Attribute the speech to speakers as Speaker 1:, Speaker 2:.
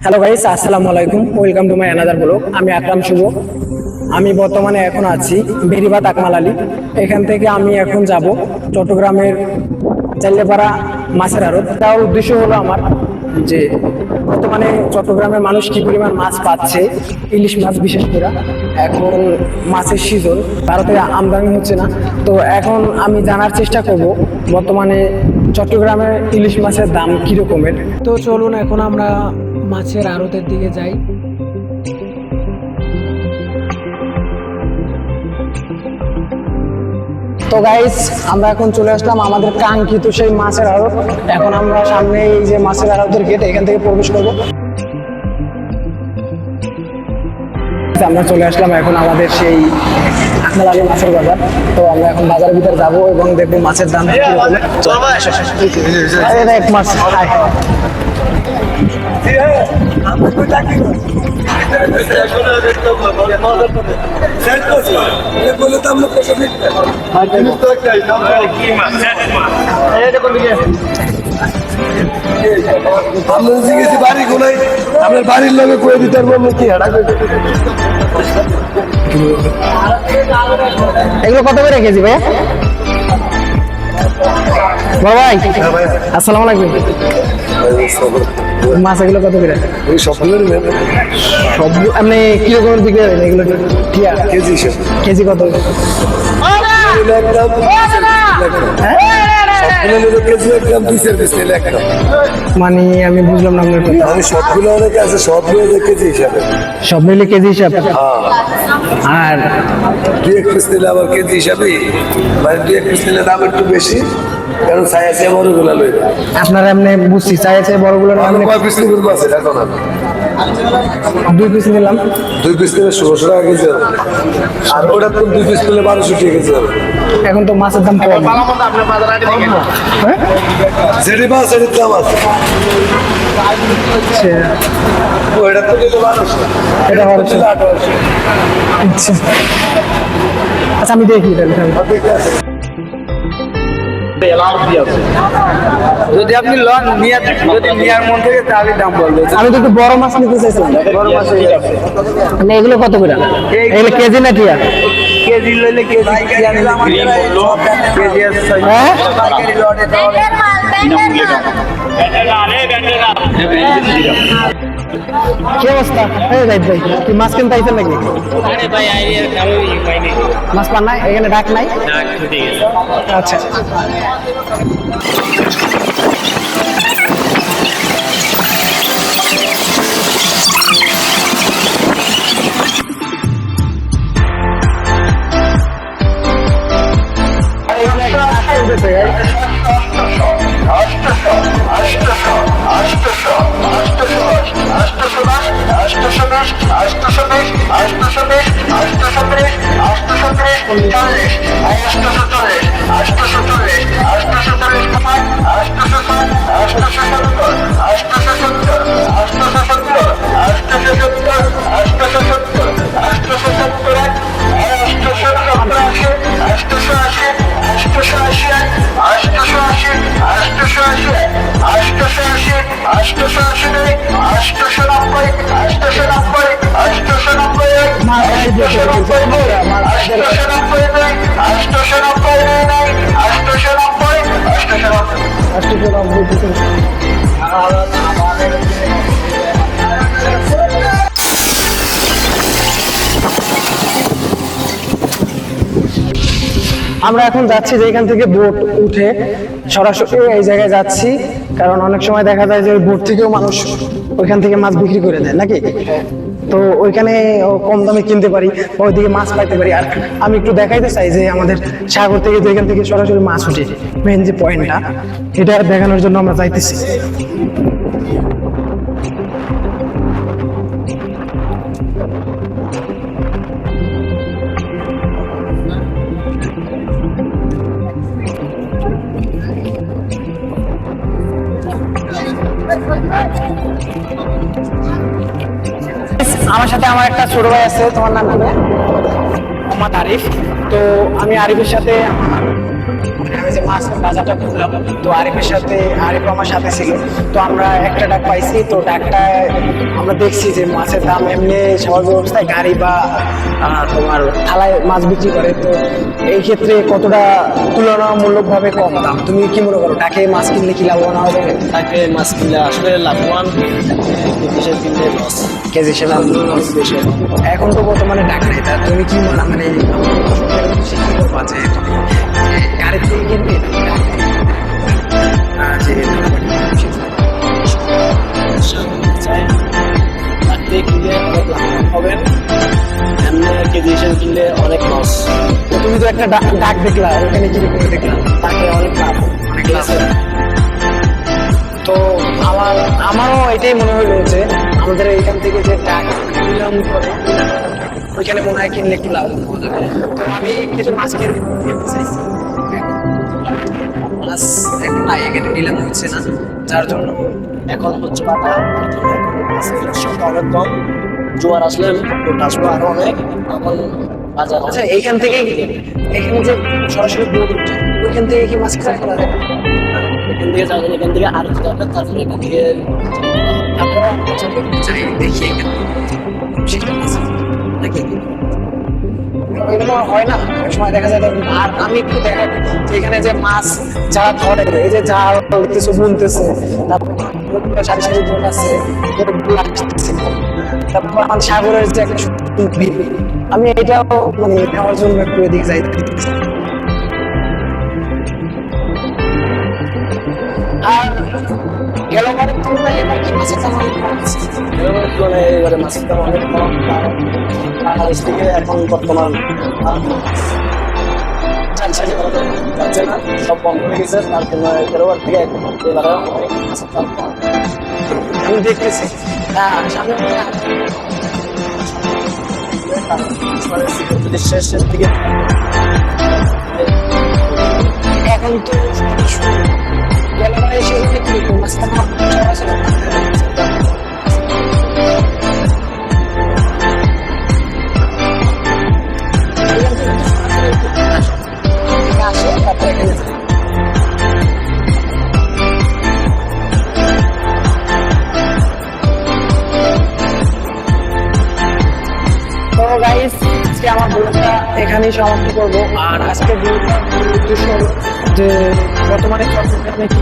Speaker 1: Hello guys, আসসালামু আলাইকুম। Welcome to my another blog. আমি আকরাম শুভ। আমি বর্তমানে এখন আছি বেরিবাদ আকমাল আলী। এখান থেকে আমি এখন যাব চট্টগ্রামের চাইলেপাড়া মাছের আড়ত। তার উদ্দেশ্য হলো আমার যে বর্তমানে চট্টগ্রামের মানুষ কি পরিমাণ মাছ পাচ্ছে, ইলিশ মাছ বিশেষ করে। এখন মাছের সিজন, ভারতে আমদানি হচ্ছে না, তো এখন আমি জানার চেষ্টা করব বর্তমানে চট্টগ্রামের ইলিশ মাছের দাম কীরকমের। তো চলুন এখন আমরা মাছের আড়তের দিকে যাই। তো গাইস, আমরা এখন চলে আসলাম আমাদের কাঙ্ক্ষিত সেই মাছের আড়ত। এখন আমরা সামনে এই যে মাছের আড়তের গেট, এখান থেকে প্রবেশ করব। আমরা চলে আসলাম এখন আমাদের সেই আকমাল আলী মাছের বাজার। তো আমরা এখন বাজারের ভিতরে যাবো এবং দেখবো মাছের দাম এক মাছ।
Speaker 2: আপনার বাড়ির লোকে করে দিতে পারবো কি
Speaker 1: এগুলো কত করে কেজি ভাইয়া? ভাই আসসালামু আলাইকুম। মাছ এগুলো কত করে?
Speaker 2: সবগুলোর
Speaker 1: সব আপনি কিরকমের বিক্রি করেন এগুলো?
Speaker 2: কেজি
Speaker 1: কেজি কত? মানে আমি বুঝলাম না আপনার কথা।
Speaker 2: আমি সবগুলো অনেকে আছে, সবগুলো কেজি হিসাবে,
Speaker 1: সব মিলে কেজি হিসাব। আর
Speaker 2: দুই এক পিস নিলে আবার কেজি হিসাবে, মানে দুই এক পিস নিলে দাম একটু বেশি, কারণ ছায়া ছায়া বড়গুলো লই।
Speaker 1: আপনারা এমনি বুঝছি চাই বড়গুলো
Speaker 2: কয় পিস নিতে আছে এখন?
Speaker 1: 2 পিস নিলাম।
Speaker 2: 2 পিস নিলে 1600 টাকা কেজি হবে, আর ওটা তো 2 পিস নিলে 1200 টাকা কেজি হবে।
Speaker 1: এখন তো মাছের দাম কম। হ্যাঁ?
Speaker 2: যেটি মাছ সেটির দাম আছে, ওইটা তো নিলে 1200,
Speaker 1: এটা হচ্ছে
Speaker 2: 1800।
Speaker 1: আচ্ছা আমি দেখি তাহলে।
Speaker 3: যদি আপনি লন যদি নেওয়ার মন থেকে তাহলে দাম বলবে।
Speaker 1: আমি তো একটু বড় মাছ নিতে চাইছিলাম।
Speaker 3: বড় মাছ
Speaker 1: মানে এগুলো কত করে? এগুলো কেজি না টিয়া?
Speaker 3: কেজি লইলে কেজি কেজি আছে।
Speaker 1: হ্যাঁ? কি অবস্থা? এই ভাই কি মাছ কিনতে আইছেন নাকি? মাছ পান নাই? এখানে ডাক নাই? আচ্ছা আমরা এখন যাচ্ছি যে এখান থেকে বোট উঠে সরাসরি এই জায়গায় যাচ্ছি, কারণ অনেক সময় দেখা যায় যে ওই বোট থেকেও মানুষ ওইখান থেকে মাছ বিক্রি করে দেয় নাকি, তো ওইখানে কম দামে কিনতে পারি, ওইদিকে মাছ পাইতে পারি। আর আমি একটু দেখাইতে চাই যে আমাদের সাগর থেকে যেখান থেকে সরাসরি মাছ উঠে, মেন যে পয়েন্টটা, এটা দেখানোর জন্য আমরা যাইতেছি। আমার সাথে আমার একটা ছোট ভাই আছে, তোমার নাম কি ভাই? মোহাম্মদ আরিফ। তো আমি আরিফের সাথে আমি যে মাছের বাজারটা করলাম, তো আরিফের সাথে, আরিফ আমার সাথে ছিল, তো আমরা একটা ডাক পাইছি। তো ডাকটা আমরা দেখছি যে মাছের দাম এমনি স্বাভাবিক অবস্থায় গাড়ি বা তোমার থালায় মাছ বিক্রি করে, তো এই ক্ষেত্রে কতটা তুলনামূলকভাবে কম দাম? তুমি কি মনে করো ডাকে মাছ কিনলে কি লাভবান হওয়া যাবে?
Speaker 4: তাকে মাছ কিনলে আসলে লাভবান, দেশের কিনলে লস।
Speaker 1: কেজি হিসেবে বেশি। এখন তো বর্তমানে ডাক নেই, তা তুমি কি মনে মানে বেশি কি করবো যে তুমি গাড়ির থেকে কিনবে যে
Speaker 4: তাকে কিনলে অনেক লাভবান হবেন, এমনি কেজি হিসেবে কিনলে অনেক লস।
Speaker 1: তো তুমি তো একটা ডাক দেখলা, ওখানে কি করে দেখলাম তাকে অনেক লাভ, অনেক লাভ। তো আমারও এটাই মনে হলো যে আমাদের এইখান থেকে যে ডাক নিলাম করে ওইখানে মনে হয় কিনলে একটু লাভ হওয়া যাবে। তো আমি কিছু মাছ কিনতে চাইছি, মাছ এখন না এখানে নিলাম হচ্ছে না, যার জন্য
Speaker 4: এখন হচ্ছে বাটা, মাছের সংখ্যা অনেক কম। জোয়ার আসলে লোক আসবো আরো অনেক, এখন বাজার
Speaker 1: আচ্ছা এইখান থেকে এখানে যে সরাসরি বোট উঠছে ওইখান থেকে কি মাছ খাওয়া করা যায়?
Speaker 4: এখান থেকে যাবেন, এখান থেকে আর যেতে হবে, তারপরে এখান থেকে
Speaker 1: আপনারা চাই দেখি এখানে সেটা মাছ নাকি এগুলো হয় না, অনেক সময় দেখা যায়। আর আমি একটু দেখা যে এখানে যে মাছ যারা ধরে, এই যে জাল কিছু বুনতেছে, তারপর সারি সারি বোট আছে, বোটগুলো আসতেছে, তারপর আমার সাগরের যে একটা সুন্দর ভিড়, আমি এটাও মানে খাওয়ার জন্য একটু এদিকে যাইতে দিচ্ছি। আর গেলবারের তুলনায় এবার কি মাছের দাম অনেক কম আছে?
Speaker 4: মানে এবারে মাছের দাম অনেক কম। বাংলাদেশ থেকে এখন বর্তমান যাচ্ছে না, সব বন্ধ হয়ে গেছে, তার জন্য এরবার থেকে এবারে অনেক মাছের দাম কম।
Speaker 1: আমি দেখতেছি হ্যাঁ সামনে
Speaker 4: শেষের দিকে
Speaker 1: এখন তো গেলবারে এসে কি মাছটা আছে না? আসে তারপরে এখানে যায়। তো গাইস আজকে আমার ব্লগটা এখানেই সমাপ্ত করবো। আর আজকে ব্লগটা উদ্দেশ্য হলো যে বর্তমানে চট্টগ্রামে কি